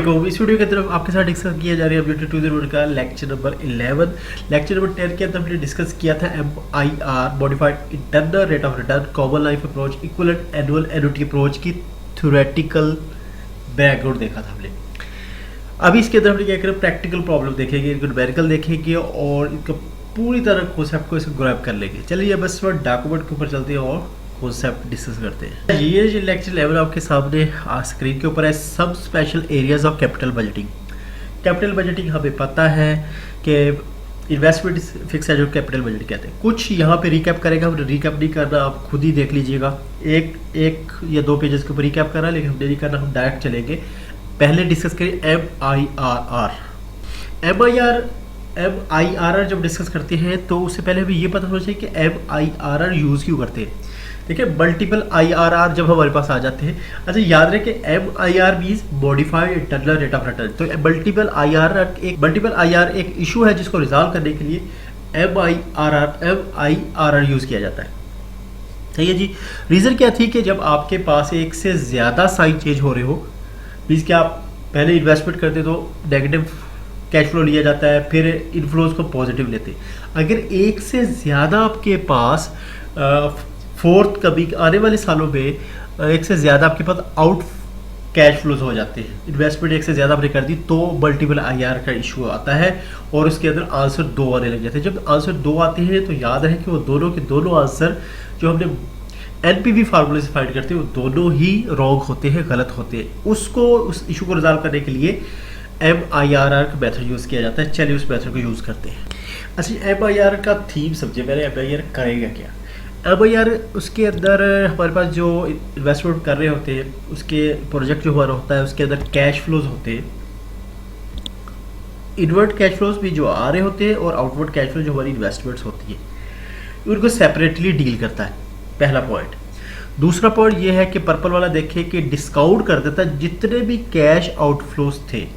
इस वीडियो की तरफ आपके साथ डिस्कस किया जा रहा है अपडेटेड टू द का लेक्चर नंबर 11। लेक्चर नंबर 10 के अंदर हमने डिस्कस किया था MIR modified internal rate of return common life approach equivalent annual annuity approach की थ्योरेटिकल बैकग्राउंड देखा था हमने। अभी इसके अंदर हमने क्या करें, प्रैक्टिकल प्रॉब्लम देखेंगे, इनको न्यूमेरिकल देखेंगे और इनका पूरी तरह कॉन्सेप्ट को इसको ग्रैब कर लेंगे। चलिए बस डॉक्यूमेंट के ऊपर चलते हैं और कॉन्सेप्ट डिस्कस करते हैं। ये जो लेक्चर 11 आपके सामने स्क्रीन के ऊपर है, सब special areas of capital budgeting. Capital budgeting हमें पता है कि इन्वेस्टमेंट फिक्स है जो कैपिटल बजट कहते हैं। कुछ यहाँ पे रिकैप करेगा, हमने रिकैप नहीं करना, आप खुद ही देख लीजिएगा। एक या दो पेजेस के ऊपर रिकैप करना, लेकिन हमने नहीं करना, हम डायरेक्ट चलेंगे। पहले डिस्कस करें MIRR जब डिस्कस करते हैं तो उससे पहले हमें ये पता होना चाहिए कि MIRR यूज़ क्यों करते हैं। देखिए मल्टीपल IRR जब हमारे पास आ जाते हैं, अच्छा याद रखें MIR means modified internal rate of return. तो मल्टीपल IR एक इशू है जिसको रिजॉल्व करने के लिए MIRR यूज़ किया जाता है। सही है जी। रीज़न क्या थी कि जब आपके पास एक से ज़्यादा साइन चेंज हो रहे हो, मीन्स कि आप पहले इन्वेस्टमेंट करते तो नेगेटिव कैश फ्लो लिया जाता है, फिर इनफ्लोज को पॉजिटिव लेते। अगर एक से ज़्यादा आपके पास फोर्थ कभी आने वाले सालों में एक से ज़्यादा आपके पास आउट कैश फ्लोज हो जाते हैं, इन्वेस्टमेंट एक से ज़्यादा आपने कर दी, तो मल्टीपल IR का इशू आता है और उसके अंदर आंसर 2 आने लग जाते हैं। जब आंसर 2 आते हैं तो याद रहे कि वो दोनों के दोनों आंसर जो हमने NPV फार्मूले से फाइंड करते हैं वो दोनों ही रॉन्ग होते हैं, गलत होते हैं। उस इशू को रिजॉल्व करने के लिए MIRR का मेथड यूज़ किया जाता है। चलिए उस मेथड को यूज़ करते हैं। अच्छा MIR का थीम समझे पहले, MIR करेगा क्या। MIR उसके अंदर हमारे पास जो इन्वेस्टमेंट कर रहे होते हैं, उसके प्रोजेक्ट जो हमारा होता है उसके अंदर कैश फ्लोज होते हैं, इनवर्ट कैश फ्लोज भी जो आ रहे होते हैं और आउटवर्ड कैश फ्लो जो हमारी इन्वेस्टमेंट्स होती है, उनको सेपरेटली डील करता है। पहला पॉइंट। दूसरा पॉइंट ये है कि पर्पल वाला देखे कि डिस्काउंट कर देता है जितने भी कैश आउटफ्लोज थे,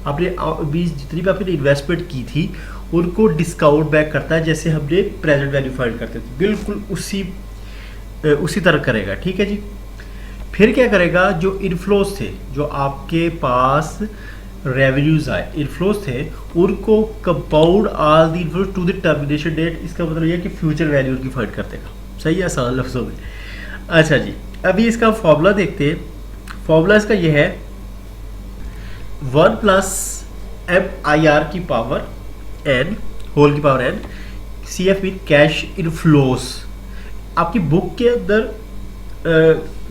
आपने जितनी भी आपने इन्वेस्टमेंट की थी उनको डिस्काउंट बैक करता है, जैसे हमने प्रेजेंट वैल्यू फाइंड करते थे, बिल्कुल उसी तरह करेगा। ठीक है जी। फिर क्या करेगा, जो इनफ्लोज थे, जो आपके पास रेवेन्यूज आए, इनफ्लोज थे, उनको compound all the inflows to the termination date. इसका मतलब यह है कि फ्यूचर वैल्यू उनकी फाइंड कर देगा। सही है, आसान लफ्जों में। अच्छा जी, अभी इसका फॉर्मूला देखते हैं। फॉर्मूला इसका यह है 1 + MIR की पावर n होल की power n CF with cash inflows. आपकी बुक के अंदर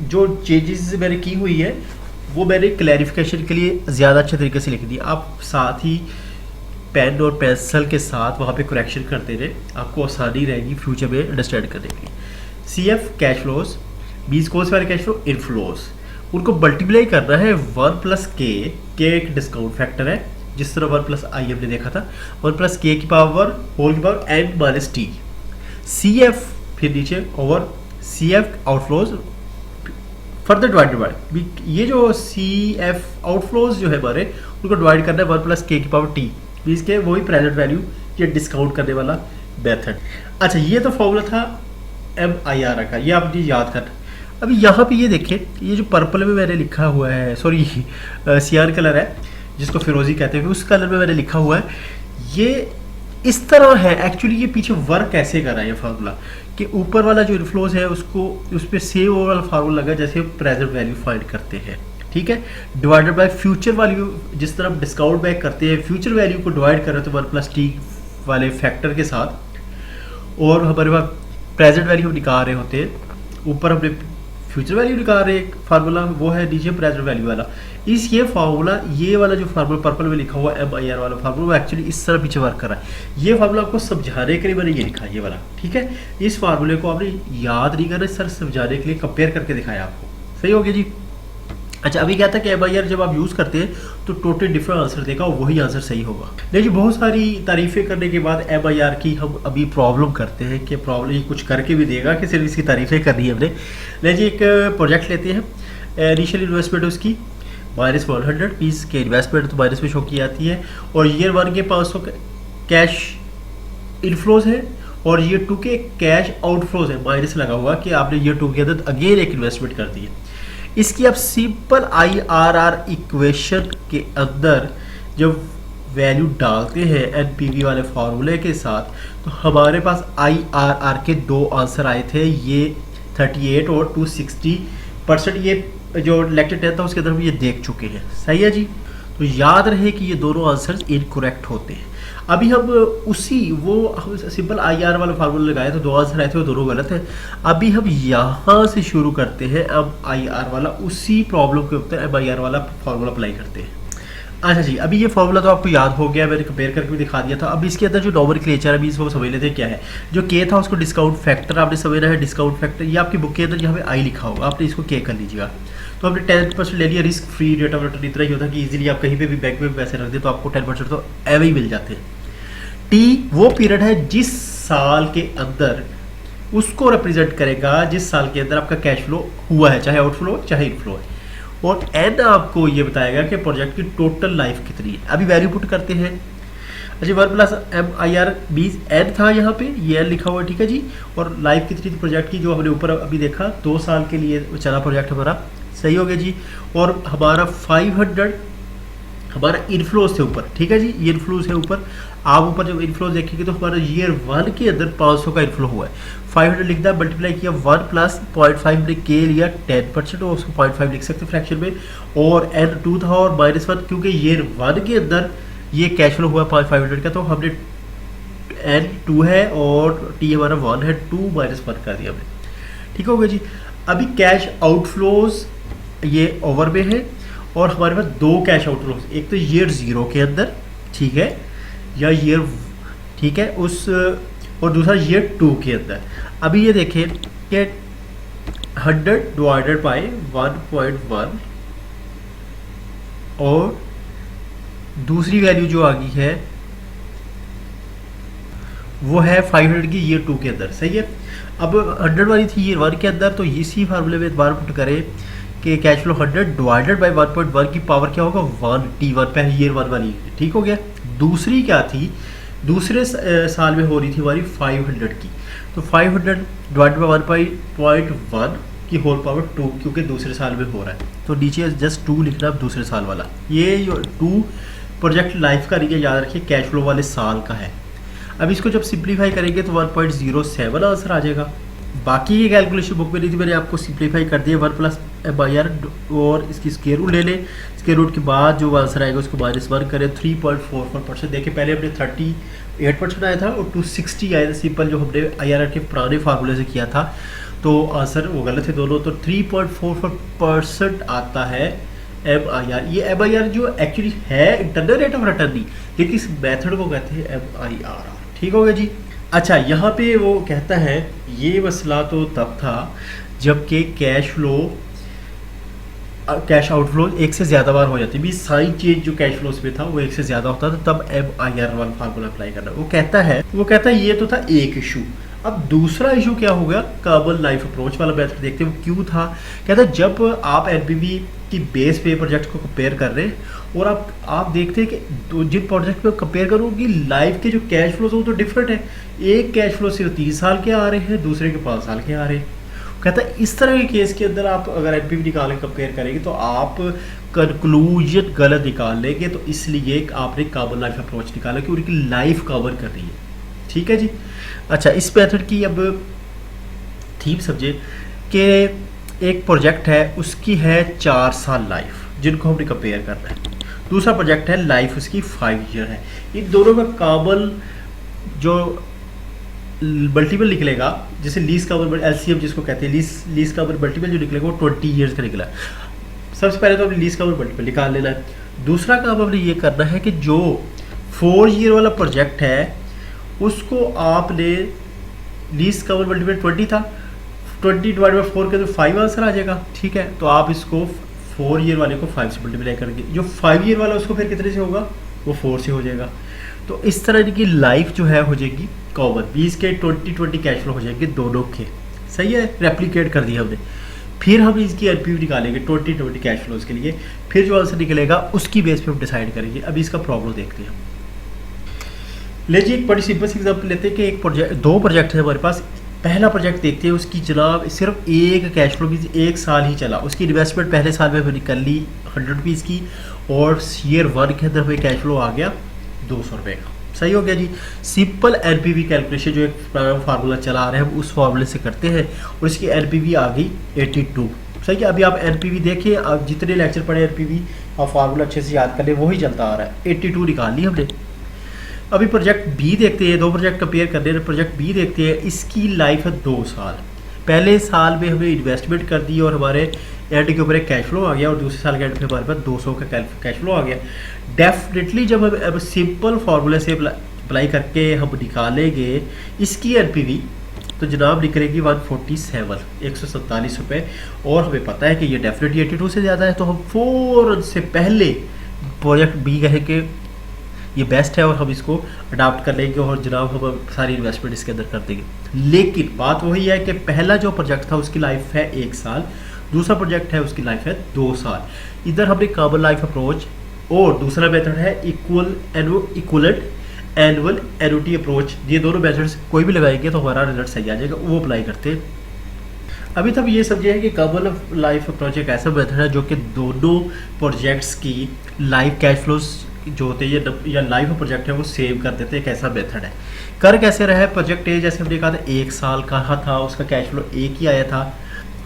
जो चेंजेस मैंने की हुई है वो मैंने क्लैरिफिकेशन के लिए ज़्यादा अच्छे तरीके से लिख दी। आप साथ ही पेन और पेंसिल के साथ वहाँ पे करेक्शन करते रहे, आपको आसानी रहेगी फ्यूचर में अंडरस्टैंड करने के लिए। CF कैश फ्लोज, बीस कोर्स वाले कैश फ्लो इनफ्लोज, उनको मल्टीप्लाई करना है 1 + K। K एक डिस्काउंट फैक्टर है, जिस तरह 1 + I हमने देखा था। 1 + K की पावर होल की पावर n - T। CF फिर नीचे over CF outflows further divided by, ये जो CF आउटफ्लोज जो है हमारे, उनको डिवाइड करना है 1 + K की पावर T, इसके वही प्रेजेंट वैल्यू ये डिस्काउंट करने वाला मेथड। अच्छा ये तो फॉर्मूला था MIR का, ये आपने याद करना। अभी यहाँ पे ये देखें, ये जो पर्पल में मैंने लिखा हुआ है, सॉरी सियान कलर है जिसको फिरोजी कहते हैं, उस कलर में मैंने लिखा हुआ है, ये इस तरह है। एक्चुअली ये पीछे वर्क कैसे कर रहा है ये फार्मूला, कि ऊपर वाला जो इनफ्लोज है उसको उस पर सेम वाला फार्मूला लगा जैसे प्रेजेंट वैल्यू फाइंड करते हैं। ठीक है, डिवाइडेड बाय फ्यूचर वैल्यू, जिस तरह हम डिस्काउंट बैक करते हैं, फ्यूचर वैल्यू को डिवाइड कर रहे थे 1 + T वाले फैक्टर के साथ, और हमारे पास प्रेजेंट वैल्यू निकाल रहे होते हैं, ऊपर हमने फ्यूचर वैल्यू निकाल रहे एक फार्मूला, वो है नीचे प्रेजेंट वैल्यू वाला। ये फार्मूला, ये वाला जो फार्मूला पर्पल में लिखा हुआ MIR वाला फार्मूला, वो एक्चुअली इस तरह पीछे वर्क कर रहा है। ये फार्मूला आपको समझाने के लिए मैंने ये लिखा है, ये वाला। ठीक है, इस फार्मूले को आपने याद नहीं करना, सर समझाने के लिए कंपेयर करके दिखाया आपको। सही हो गया जी। अच्छा अभी क्या था कि MIR जब आप यूज़ करते हैं तो टोटली डिफरेंट आंसर देगा और वही आंसर सही होगा। लेकिन बहुत सारी तारीफ़ें करने के बाद MIR की हम अभी प्रॉब्लम करते हैं कि प्रॉब्लम ये कुछ करके भी देगा कि सिर्फ इसकी तारीफ़ें करनी है हमने। लेकिन एक प्रोजेक्ट लेते हैं, इनिशियल इन्वेस्टमेंट उसकी -100 पीस के इन्वेस्टमेंट तो माइनस में शो की जाती है, और ईयर 1 के 500 कैश इनफ्लोज है और ईयर 2 के कैश आउटफ्लोज है, माइनस लगा हुआ कि आपने ईयर 2 के अंदर अगेन एक इन्वेस्टमेंट कर दी है। इसकी आप सिंपल IRR इक्वेशन के अंदर जब वैल्यू डालते हैं एनपीवी वाले फार्मूले के साथ, तो हमारे पास IRR के दो आंसर आए थे, ये 38 और 260%। ये जो लेक्चर 10 था उसके अंदर हम ये देख चुके हैं। सही है जी। तो याद रहे कि ये दोनों आंसर इनकरेक्ट होते हैं। अभी हम उसी हम सिंपल IRR वाला फार्मूला लगाए तो दो आंसर आए थे, वो दोनों गलत हैं। अभी हम यहाँ से शुरू करते हैं, अब IR वाला उसी प्रॉब्लम के ऊपर MIR वाला फार्मूला अप्लाई करते हैं। अच्छा जी, अभी ये फॉर्मूला तो आपको याद हो गया, मैंने कंपेयर करके भी दिखा दिया था। अब इसके अंदर जो नॉमेनक्लेचर है अभी इसको समझ लेते हैं क्या है। जो के था उसको डिस्काउंट फैक्टर आपने समझना है। डिस्काउंट फैक्टर ये आपकी बुक के अंदर यहाँ पे आई लिखा होगा, आपने इसको के कर लीजिएगा। तो आपने 10% ले लिया, risk free rate of return इतना ही होता है कि इजीली आप कहीं पे भी बैंक में पैसे रख दें तो आपको 10% तो एवं ही मिल जाते हैं। टी वो पीरियड है जिस साल के अंदर उसको रिप्रेजेंट करेगा, जिस साल के अंदर आपका कैश फ्लो हुआ है, चाहे आउटफ्लो हो चाहे इनफ्लो है। और एन आपको ये बताएगा कि प्रोजेक्ट की टोटल लाइफ कितनी है। अभी वैल्यू पुट करते हैं। अच्छा, 1+MIR बीस एन था यहाँ पे, ये एन लिखा हुआ है, ठीक है जी। और लाइफ कितनी थी प्रोजेक्ट की, जो हमने ऊपर अभी देखा 2 साल के लिए चला प्रोजेक्ट हमारा। सही हो गया जी। और हमारा 500 हमारा इनफ्लोज थे ऊपर, ठीक है जी। ये इनफ्लोज है ऊपर। आप ऊपर जब इनफ्लोज देखेंगे तो हमारा ईयर 1 के अंदर 500 का इनफ्लो हुआ है। 500 लिख दिया, मल्टीप्लाई किया 1 प्लस 0.5 ने के लिया 10%, और उसको 0.5 लिख सकते फ्रैक्शन में। और N2 था और -1, क्योंकि ईयर 1 के अंदर ये कैश फ्लो हुआ 500 का, तो हमने N2 है और T हमारा 1 है, 2 -1 कर दिया हमने। ठीक हो गया जी। अभी कैश आउटफ्लोज ये ओवर में है और हमारे पास दो कैश आउटफ्लोज, एक तो ईयर 0 के अंदर, ठीक है, या ईयर, ठीक है, उस, और दूसरा ईयर 2 के अंदर। अभी ये देखें कि 100 डिवाइडेड बाय 1.1 और दूसरी वैल्यू जो आ गई है वो है 500 की ईयर 2 के अंदर। सही है। अब 100 वाली थी ईयर 1 के अंदर, तो इसी फार्मूले में बार पुट करें कि कैश फ्लो 100 डिवाइडेड बाय 1.1 की पावर क्या होगा 1, T1 पे ईयर 1 वाली। ठीक हो गया। दूसरी क्या थी, दूसरे साल में हो रही थी हमारी 500 की, तो 500 डिवाइडेड बाय 1.1 की होल पावर 2, क्योंकि दूसरे साल में हो रहा है, तो नीचे जस्ट 2 लिखना अब दूसरे साल वाला। ये जो 2 प्रोजेक्ट लाइफ का नहीं है, याद रखिए कैश फ्लो वाले साल का है। अब इसको जब सिंप्लीफाई करेंगे तो 1.07 आंसर आ जाएगा। बाकी ये कैलकुलेशन बुक में नहीं थी, मैंने आपको सिंप्लीफाई कर दिया। 1+MIR और इसकी स्क्वायर रूट ले लें, स्क्वायर रूट के बाद जो आंसर आएगा उसको -1 करें। 3.44%। देखिए पहले हमने 38% आया था और 260 आया था सिंपल, जो हमने IRR के पुराने फार्मूले से किया था, तो आंसर वो गलत है दोनों। तो 3.44% आता है MIR। ये MIR जो एक्चुअली है इंटरनल रेट ऑफ रिटर्न नहीं, लेकिन इस मेथड को कहते हैं MIRR। ठीक हो गया जी। अच्छा, यहाँ पे वो कहता है ये मसला तो तब था जबकि कैश फ्लो, कैश आउटफ्लो एक से ज़्यादा बार हो जाती है। साइन चेंज जो कैश फ्लोज में था वो एक से ज़्यादा होता था, तब MIR वाला फार्मूला अप्लाई करना। वो कहता है ये तो था एक इशू। अब दूसरा इशू क्या हो गया, कॉमन लाइफ अप्रोच वाला मेथड देखते हैं वो क्यों था। कहता है जब आप एनपीवी की बेस पे प्रोजेक्ट को कंपेयर कर रहे हैं और आप देखते हैं कि जिन प्रोजेक्ट पे कंपेयर करो उनकी लाइफ के जो कैश फ्लोज हो तो डिफरेंट है। एक कैश फ्लो सिर्फ 3 साल के आ रहे हैं, दूसरे के 5 साल के आ रहे हैं। कहता है इस तरह के केस के अंदर आप अगर एनपीवी निकाल के कंपेयर करेंगे तो आप कंक्लूजन गलत निकाल लेंगे, तो इसलिए आपने कॉमन लाइफ अप्रोच निकाला कि उनकी लाइफ कवर कर रही है। ठीक है जी। अच्छा, इस मेथड की अब थीम समझे कि एक प्रोजेक्ट है उसकी है 4 साल लाइफ, जिनको हमने कंपेयर करना है। दूसरा प्रोजेक्ट है लाइफ उसकी 5 ईयर है। इन दोनों का कॉमन जो मल्टीपल निकलेगा, जैसे लीज कवर LCM जिसको कहते हैं, लीज कवर मल्टीपल जो निकलेगा वो 20 ईयर्स का निकला। सबसे पहले तो अपनी लीज कवर मल्टीपल निकाल लेना है। दूसरा काम हमने ये करना है कि जो 4 ईयर वाला प्रोजेक्ट है उसको आपने लीज कवर मल्टीपल 20 था, 20 डिवाइड बाई 4 के तो 5 आंसर आ जाएगा। ठीक है, तो आप इसको 4 ईयर वाले को 5 से मल्टीप्लाई करेंगे, जो 5 ईयर वाला उसको फिर कितने से होगा, वो 4 से हो जाएगा। तो इस तरह की लाइफ जो है हो जाएगी कॉमन, 20 के 20 कैश फ्लो हो जाएंगे दोनों के। सही है, रेप्लिकेट कर दिया हमने। फिर हम इसकी एनपीवी निकालेंगे 20 कैश फ्लोज के लिए, फिर जो आंसर निकलेगा उसकी बेस पे हम डिसाइड करेंगे। अभी इसका प्रॉब्लम देखते हैं। लीजिए एक बड़ी सिंपल सी एग्जाम्पल लेते हैं कि दो प्रोजेक्ट है हमारे पास, पहला प्रोजेक्ट देखते हैं उसकी जनाब सिर्फ एक कैश फ्लो भी 1 साल ही चला, उसकी इन्वेस्टमेंट पहले साल में हमने कर ली 100 रुपीज़ की, और ईयर 1 के अंदर हमें कैश फ्लो आ गया 200 रुपये का। सही हो गया जी। सिंपल एनपीवी कैलकुलेशन जो एक फार्मूला चला आ रहा है उस फार्मूले से करते हैं, और इसकी एनपीवी आ गई 82। सही है। अभी आप एनपीवी देखिए, आप जितने लेक्चर पढ़े एनपीवी आप फार्मूला अच्छे से याद कर ले, वही चलता आ रहा है। 82 निकाल ली हमने। अभी प्रोजेक्ट बी देखते हैं, दो प्रोजेक्ट कंपेयर करने हैं। प्रोजेक्ट बी देखते हैं, इसकी लाइफ है 2 साल। पहले साल में हमने इन्वेस्टमेंट कर दी और हमारे एंड के ऊपर एक कैश फ्लो आ गया, और दूसरे साल के एंड पे हमारे पास 200 का कैश फ्लो आ गया। डेफिनेटली जब हम अब सिंपल फार्मूले से अप्लाई करके हम निकालेंगे इसकी एनपीवी, तो जनाब निकलेगी 147 147 रुपये, और हमें पता है कि ये डेफिनेटली 82 से ज़्यादा है, तो हम फ़ौरन से पहले प्रोजेक्ट बी कहेंगे ये बेस्ट है और हम इसको अडाप्ट कर लेंगे, और जनाब हम सारी इन्वेस्टमेंट इसके अंदर कर देंगे। लेकिन बात वही है कि पहला जो प्रोजेक्ट था उसकी लाइफ है 1 साल, दूसरा प्रोजेक्ट है उसकी लाइफ है 2 साल। इधर हमने कॉमन लाइफ अप्रोच, और दूसरा मेथड है इक्वलेंट एनुअल एन्युटी अप्रोच। ये दोनों मेथड्स कोई भी लगाएंगे तो हमारा रिजल्ट सही आ जाएगा, वो अप्लाई करते हैं। अभी तक ये समझे है कि कॉमन लाइफ अप्रोच एक ऐसा मेथड है जो कि दोनों प्रोजेक्ट्स की लाइफ कैश फ्लोज जो होते हैं या लाइफ प्रोजेक्ट है वो सेव कर देते हैं। एक ऐसा मेथड है। कर कैसे रहा है? प्रोजेक्ट ए जैसे हमने कहा था 1 साल का था, उसका कैश फ्लो 1 ही आया था।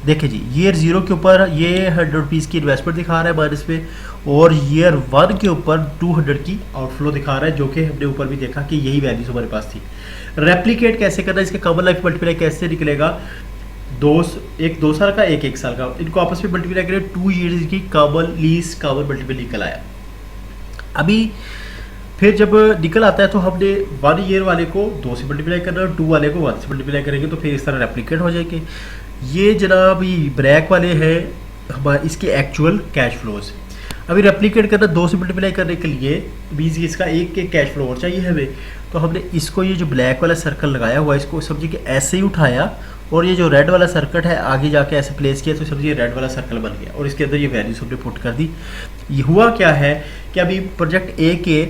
देखिए जी, ईयर 0 के ऊपर ये 100 रुपीज़ की इन्वेस्टमेंट दिखा रहा है माइनस पे, और ईयर 1 के ऊपर 200 की आउटफ्लो दिखा रहा है, जो कि हमने ऊपर भी देखा कि यही वैल्यूज हमारे पास थी। रेप्लिकेट कैसे करना है, इसके कॉमन लाइफ मल्टीप्लाई कैसे निकलेगा? 2 साल का, एक साल का, इनको आपस में मल्टीप्लाई करें, 2 ईयर्स की कॉमन लीज कॉमन मल्टीपल निकल आया। अभी फिर जब निकल आता है तो हमने 1 ईयर वाले को 2 से मल्टीप्लाई करना है, 2 वाले को 1 से मल्टीप्लाई करेंगे, तो फिर इस तरह रेप्लिकेट हो जाएंगे। ये जनाब ये ब्लैक वाले हैं हमारे इसके एक्चुअल कैश फ्लोज। अभी रेप्लिकेट करना 2 से मल्टीप्लाई करने के लिए बीस इसका एक के कैश फ्लो और चाहिए हमें, तो हमने इसको ये जो ब्लैक वाला सर्कल लगाया हुआ है इसको समझिए कि ऐसे ही उठाया, और ये जो रेड वाला सर्कल है आगे जाके ऐसे प्लेस किया, तो समझिए रेड वाला सर्कल बन गया, और इसके अंदर ये वैल्यूज हमने पुट कर दी। ये हुआ क्या है कि अभी प्रोजेक्ट ए के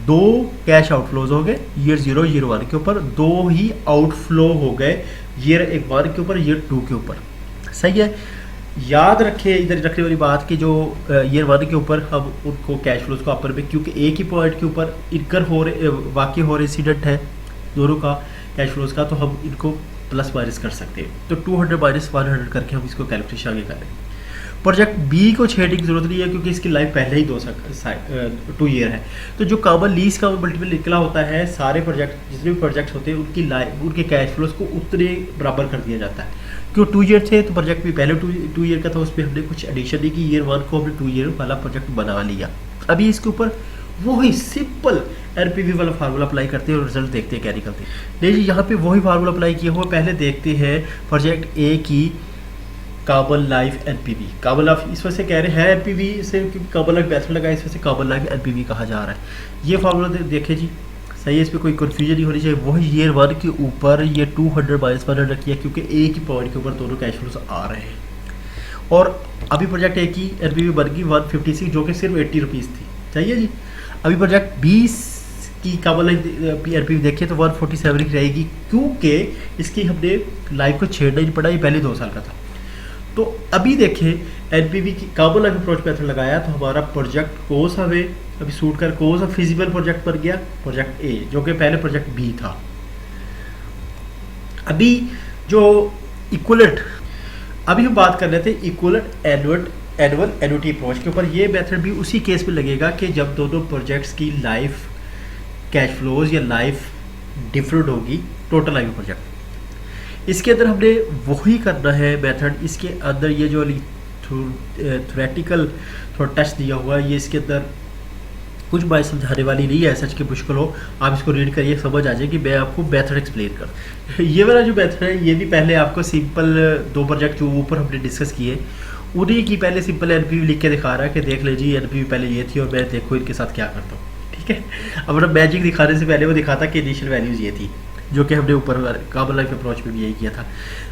2 कैश आउटफ्लोज हो गए, ईयर 0 ईयर 1 के ऊपर 2 ही आउटफ्लो हो गए, ईयर 1 के ऊपर ईयर 2 के ऊपर। सही है। याद रखिए इधर रखने वाली बात कि जो ईयर 1 के ऊपर हम उनको कैश फ्लोज को अपर में, क्योंकि एक ही पॉइंट के ऊपर इनकर हो रहे वाकई हो रहे इंसिडेंट है दोनों का कैश फ्लोज का, तो हम इनको प्लस माइनस कर सकते हैं। तो 200 माइनस 100 करके हम इसको कैलकुलेशन आगे करें। प्रोजेक्ट बी को छेड़ने की जरूरत नहीं है क्योंकि इसकी लाइफ पहले ही 2 ईयर है। तो जो कॉमन लीज का मल्टीपल निकला होता है, सारे प्रोजेक्ट जितने भी प्रोजेक्ट होते हैं उनकी लाइफ उनके कैश फ्लोज को उतने बराबर कर दिया जाता है। क्यों 2 ईयर थे तो प्रोजेक्ट भी पहले 2 ईयर का था, उस पर हमने कुछ एडिशन नहीं की, ईयर 1 को हमने 2 ईयर वाला प्रोजेक्ट बना लिया। अभी इसके ऊपर वही सिंपल एनपीवी वाला फार्मूला अप्लाई करते हैं और रिजल्ट देखते हैं क्या निकलते हैं। नहीं जी, यहाँ पे वही फार्मूला अप्लाई किया हुआ, पहले देखते हैं प्रोजेक्ट ए की common life NPV. Common life इस वजह से कह रहे हैं एनपीवी से, क्योंकि कॉमन लाइफ मेथड लगा, इस वजह से कॉमन लाइफ एनपीवी कहा जा रहा है। ये फार्मूला देखे जी, सही है, इस पर कोई कन्फ्यूजन नहीं होनी चाहिए। वही ईयर 1 के ऊपर ये 200 माइनस 100 किया, क्योंकि एक ही पॉइंट के ऊपर दोनों कैश फ्लोज आ रहे हैं। और अभी प्रोजेक्ट ए की एनपीवी बन गई 156, जो कि सिर्फ 80 रुपीज़ थी। चाहिए जी। अभी प्रोजेक्ट 20 की कॉमन लाइफ एनपीवी देखिए तो 147 की रहेगी, क्योंकि इसकी हमने लाइफ को छेड़ना ही नहीं पड़ा, ये पहले 2 साल का था। तो अभी देखें एनपीवी की कॉमन लाइफ अप्रोच मेथड लगाया तो हमारा प्रोजेक्ट कोर्स हमें अभी सूट कर कोर्स ऑफ फिजिबल प्रोजेक्ट बन गया प्रोजेक्ट ए, जो कि पहले प्रोजेक्ट बी था। अभी जो इक्वलेंट, अभी हम बात कर रहे थे इक्वलेंट एनुअल एन्युटी अप्रोच के ऊपर। ये मेथड भी उसी केस में लगेगा कि जब दोनों प्रोजेक्ट्स की लाइफ कैश फ्लोज या लाइफ डिफरेंट होगी टोटल लाइफ प्रोजेक्ट। इसके अंदर हमने वही करना है मेथड। इसके अंदर ये जो थ्योरेटिकल थोड़ा टच दिया हुआ है, ये इसके अंदर कुछ बात समझाने वाली नहीं है, सच की मुश्किल हो आप इसको रीड करिए, समझ आ जाए कि मैं आपको मेथड एक्सप्लेन कर। ये वाला जो मेथड है ये भी पहले आपको सिंपल 2 प्रोजेक्ट जो ऊपर हमने डिस्कस किए उन्हीं की पहले सिंपल एनपीवी लिख के दिखा रहा है कि देख लीजिए एनपीवी पहले ये थी और मैं देखो इनके साथ क्या करता हूँ। ठीक है, अब अपना मैजिक दिखाने से पहले वो दिखाता कि इनिशियल वैल्यूज़ ये थी, जो कि हमने ऊपर कॉमन लाइफ अप्रोच में भी यही किया था।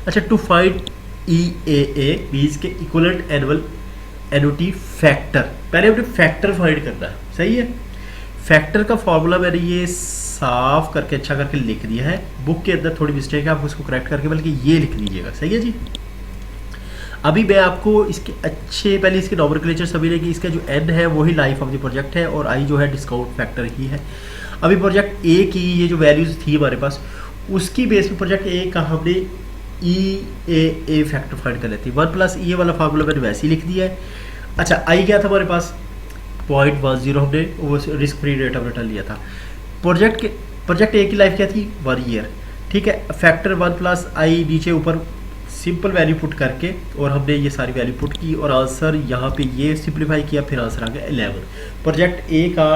अच्छा, टू फाइंड EAA मींस के इक्वलेंट एनुअल एन्युटी फैक्टर, पहले हमने फैक्टर फाइंड करना है। सही है। फैक्टर का फॉर्मूला मैंने ये साफ करके अच्छा करके लिख दिया है। बुक के अंदर थोड़ी मिस्टेक है, आप उसको करेक्ट करके बल्कि ये लिख लीजिएगा, सही है जी। अभी मैं आपको इसके पहले इसके नॉमेनक्लेचर समझिए कि इसका जो एन है वही लाइफ ऑफ द प्रोजेक्ट है और आई जो है डिस्काउंट फैक्टर ही है। अभी प्रोजेक्ट ए की ये जो वैल्यूज़ थी हमारे पास, उसकी बेस पे प्रोजेक्ट ए का हमने ए फैक्टर फाइंड कर लेते हैं। 1 प्लस ये वाला फार्मूला मैंने वैसे ही लिख दिया है। अच्छा, आई क्या था हमारे पास 0.10, हमने वो risk free rate of return लिया था। प्रोजेक्ट ए की लाइफ क्या थी 1 ईयर, ठीक है। फैक्टर 1 प्लस आई नीचे ऊपर सिंपल वैल्यू पुट करके और हमने ये सारी वैल्यू पुट की और आंसर यहाँ पे ये सिंप्लीफाई किया, फिर आंसर आ गया 11। प्रोजेक्ट ए का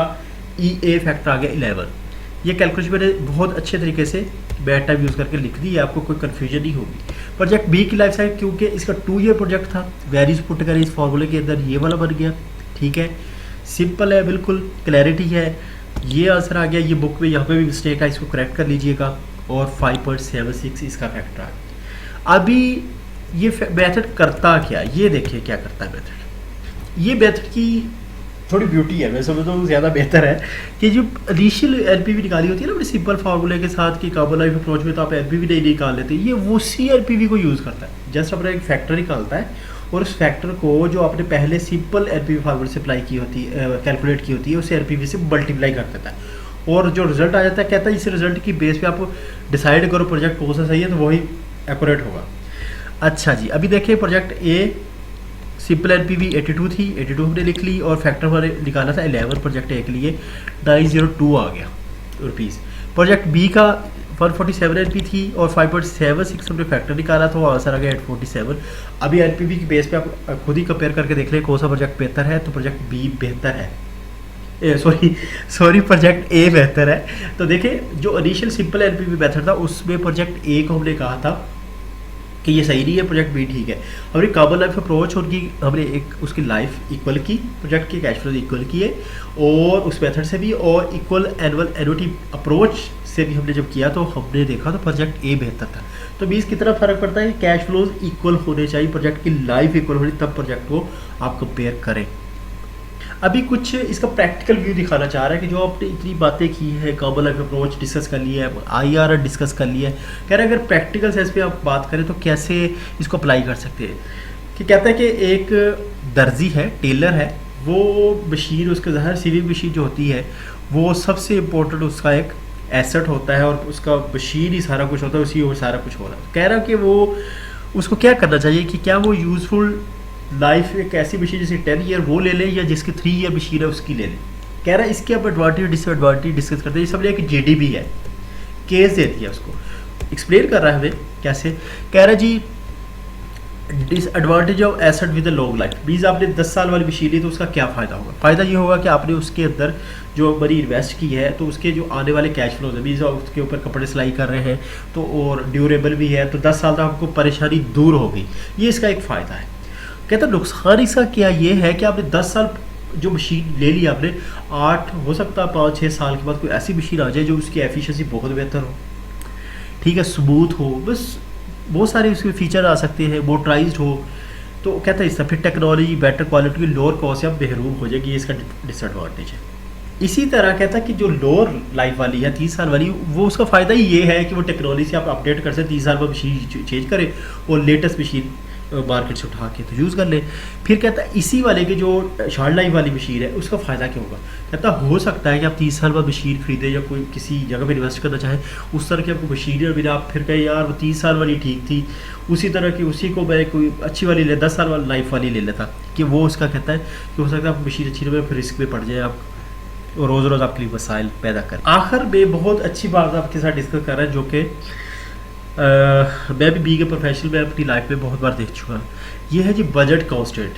ए फैक्टर आ गया 11। ये कैलकुलेशन मैंने बहुत अच्छे तरीके से बैड टाइम यूज़ करके लिख दी है, आपको कोई कन्फ्यूजन नहीं होगी। प्रोजेक्ट बी की लाइफ साइकिल क्योंकि इसका 2 ईयर प्रोजेक्ट था, वैल्यूज पुट करें इस फॉर्मूले के अंदर, ये वाला बन गया, ठीक है। सिंपल है, बिल्कुल क्लैरिटी है, ये आंसर आ गया। ये बुक में यहाँ पे भी मिस्टेक है, इसको करेक्ट कर लीजिएगा। और 5.76 इसका फैक्टर आ गया। अभी ये मेथड करता क्या, ये देखिए क्या करता है मेथड। ये मेथड की थोड़ी ब्यूटी है, मैं समझता हूँ ज़्यादा बेहतर है कि जो इनिशियल एलपीवी निकाली होती है ना अपने सिंपल फार्मूले के साथ कि कॉमन लाइफ अप्रोच में तो आप एलपीवी नहीं निकाल लेते, ये उसी एलपीवी को यूज़ करता है। जस्ट अपना एक फैक्टर निकालता है और उस फैक्टर को जो आपने पहले सिंपल एलपीवी फार्मूले से अप्लाई की होती है, कैलकुलेट की होती है, उसे एलपीवी से मल्टीप्लाई कर देता है और जो रिजल्ट आ जाता है कहता है इस रिजल्ट की बेस पे आप डिसाइड करो प्रोजेक्ट कौन सा सही है, तो वही एक्यूरेट होगा। अच्छा जी, अभी देखिए प्रोजेक्ट ए सिंपल एलपीवी 82 थी, 82 हमने लिख ली और फैक्टर हमारे निकाला था 11। प्रोजेक्ट ए के लिए 902 आ गया रुपीज़। प्रोजेक्ट बी का 147 एलपी थी और 5.76 हमने फैक्टर निकाला था, आंसर आ गया 847। अभी एलपीवी की बेस पे आप खुद ही कंपेयर करके देख लें कौन सा प्रोजेक्ट बेहतर है, तो प्रोजेक्ट बी बेहतर है, सॉरी प्रोजेक्ट ए बेहतर है। तो देखिए जो इनिशियल सिंपल एलपीवी मेथड था उसमें प्रोजेक्ट ए को हमने कहा था कि ये सही नहीं है, प्रोजेक्ट बी ठीक है। हमने कॉमन लाइफ अप्रोच उनकी हमने एक उसकी लाइफ इक्वल की, प्रोजेक्ट की कैश फ्लो इक्वल किए और उस मेथड से भी और इक्वल एनुअल एनुटी अप्रोच से भी हमने जब किया तो हमने देखा तो प्रोजेक्ट ए बेहतर था। तो बीस कितना फ़र्क पड़ता है, कैश फ्लोज इक्वल होने चाहिए, प्रोजेक्ट की लाइफ इक्वल होनी, तब प्रोजेक्ट को आप कंपेयर करें। अभी कुछ इसका प्रैक्टिकल व्यू दिखाना चाह रहा है कि जो आपने इतनी बातें की है, कॉमन लाइफ अप्रोच डिस्कस कर लिया है, आईआरआर डिस्कस कर लिया है, कह रहे हैं अगर प्रैक्टिकल सेंस पे आप बात करें तो कैसे इसको अप्लाई कर सकते हैं। कि कहता है कि एक दर्जी है, टेलर है, वो मशीन उसके ज़ाहिर सिविंग मशीन जो होती है वो सबसे इम्पोर्टेंट उसका एक एसेट होता है और उसका मशीन ही सारा कुछ होता है, उसी और सारा कुछ हो रहा है। कह रहा है कि वो उसको क्या करना चाहिए कि क्या वो यूज़फुल लाइफ एक ऐसी मशीन जैसे 10 ईयर वो ले ले या जिसकी 3 ईयर मशीन है उसकी ले ले। कह रहा है इसके आप एडवांटेज डिसएडवांटेज डिस्कस करते हैं। ये सब ले एक जेडीबी है, केस दे दिया, उसको एक्सप्लेन कर रहा है हमें कैसे। कह रहा है जी disadvantage of asset with long life, means आपने 10 साल वाली मशीन ली तो उसका क्या फ़ायदा होगा। फ़ायदा ये होगा कि आपने उसके अंदर जो मनी इन्वेस्ट की है तो उसके जो आने वाले कैश फ्लोज है, मीन्स उसके ऊपर कपड़े सिलाई कर रहे हैं तो और ड्यूरेबल भी है, तो 10 साल तक आपको परेशानी दूर होगी, ये इसका एक फ़ायदा है। कहता नुकसान इसका क्या ये है कि आपने 10 साल जो मशीन ले ली आपने, 8 हो सकता है 5-6 साल के बाद कोई ऐसी मशीन आ जाए जो उसकी एफिशिएंसी बहुत बेहतर हो, ठीक है, स्मूथ हो, बस बहुत सारे उसके फीचर आ सकते हैं, मोटराइज्ड हो। तो कहता है इससे फिर टेक्नोलॉजी बेटर क्वालिटी की लोअर कॉस्ट से आप महरूम हो जाएगी, ये इसका डिसएडवांटेज है। इसी तरह कहता है कि जो लोअर लाइफ वाली है 30 साल वाली, वो उसका फ़ायदा ही ये है कि वो टेक्नोलॉजी से आप अपडेट कर सकते, 30 साल बाद मशीन चेंज करें और लेटेस्ट मशीन मार्केट से उठा के तो यूज़ कर ले। फिर कहता है इसी वाले के जो शॉर्ट लाइफ वाली मशीन है उसका फ़ायदा क्या होगा। कहता हो सकता है कि आप 30 साल बाद मशीन खरीदें या कोई किसी जगह पे इन्वेस्ट करना चाहें, उस तरह की आपको मशीन और बिना आप फिर कहें यार वो 30 साल वाली ठीक थी, उसी तरह की उसी को मैं कोई अच्छी वाली ले 10 साल वाली लाइफ वाली ले लेता, कि वो उसका कहता है कि हो सकता है आप मशीन अच्छी नहीं फिर रिस्क में पड़ जाए आप और रोज़ रोज़ आपके लिए मसाइल पैदा करें। आखिर में बहुत अच्छी बात आपके साथ डिस्कस कर रहे हैं जो कि मैं भी बी के प्रोफेशनल में अपनी लाइफ में बहुत बार देख चुका हूँ। ये है जी बजट कॉन्स्टेंट।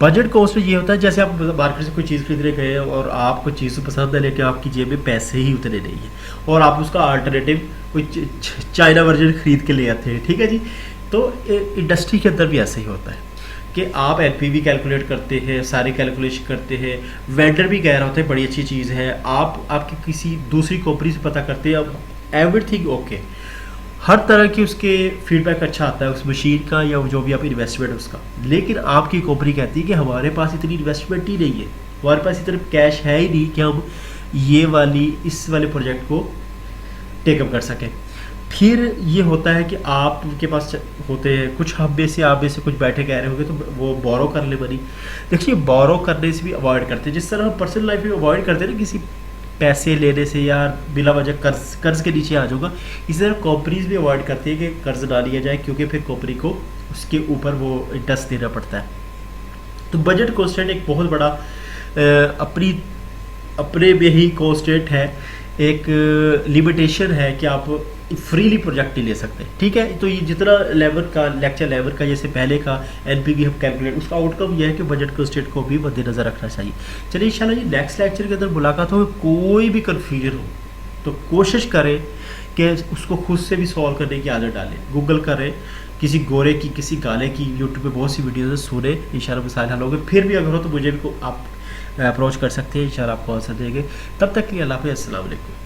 बजट कॉन्स्टेंट ये होता है जैसे आप मार्केट से कोई चीज़ खरीदने गए और आपको चीज़ पसंद है लेकिन आपकी जेब में पैसे ही उतने नहीं है और आप उसका अल्टरनेटिव कोई चाइना वर्जन खरीद के ले आते हैं, ठीक है जी। तो इंडस्ट्री के अंदर भी ऐसा ही होता है कि आप एनपीवी कैलकुलेट करते हैं, सारे कैलकुलेशन करते हैं, वेंडर भी कह रहा होता है बड़ी अच्छी चीज़ है, आप आपकी किसी दूसरी कंपनी से पता करते हैं, अब एवरीथिंग ओके, हर तरह की उसके फीडबैक अच्छा आता है उस मशीन का या जो भी आप इन्वेस्टमेंट उसका। लेकिन आपकी कंपनी कहती है कि हमारे पास इतनी इन्वेस्टमेंट ही नहीं है, हमारे पास इतना कैश है ही नहीं कि हम इस वाले प्रोजेक्ट को टेकअप कर सकें। फिर ये होता है कि आपके पास होते हैं कुछ, आप में से कुछ बैठे कह रहे होंगे तो वो बोरो कर ले बनी। देखिए बोरो करने से भी अवॉइड करते हैं, जिस तरह हम पर्सनल लाइफ में अवॉइड करते हैं ना किसी पैसे लेने से या बिला वजह कर्ज के नीचे आ जाऊँगा, इसी तरह कंपनीज भी अवॉइड करती है कि कर्ज ना लिया जाए, क्योंकि फिर कंपनी को उसके ऊपर वो इंटरेस्ट देना पड़ता है। तो बजट कॉन्स्टेंट एक बहुत बड़ा अपने में ही कॉन्स्टेंट है, एक लिमिटेशन है कि आप फ्रीली प्रोजेक्ट नहीं ले सकते। ठीक है, तो ये जितना लेक्चर लेवल का जैसे पहले का एनपीवी हम कैलकुलेट, उसका आउटकम यह है कि बजट कॉन्स्टेंट को भी मद्देनजर रखना चाहिए। चलिए इंशाल्लाह जी नेक्स्ट लेक्चर के अंदर मुलाकात हो। कोई भी कन्फ्यूजन हो तो कोशिश करें कि उसको खुद से भी सॉल्व करने की आदत डालें, गूगल करें, किसी गोरे की किसी गाले की यूट्यूब पे बहुत सी वीडियोज़ सुने, इंशाल्लाह मसाइल हल होंगे। फिर भी अगर हो तो मुझे भी आप अप्रोच कर सकते हैं, इंशाल्लाह आपको आंसर देंगे। तब तक के लिए अल्लाह हाफ़िज़, अस्सलाम वालेकुम।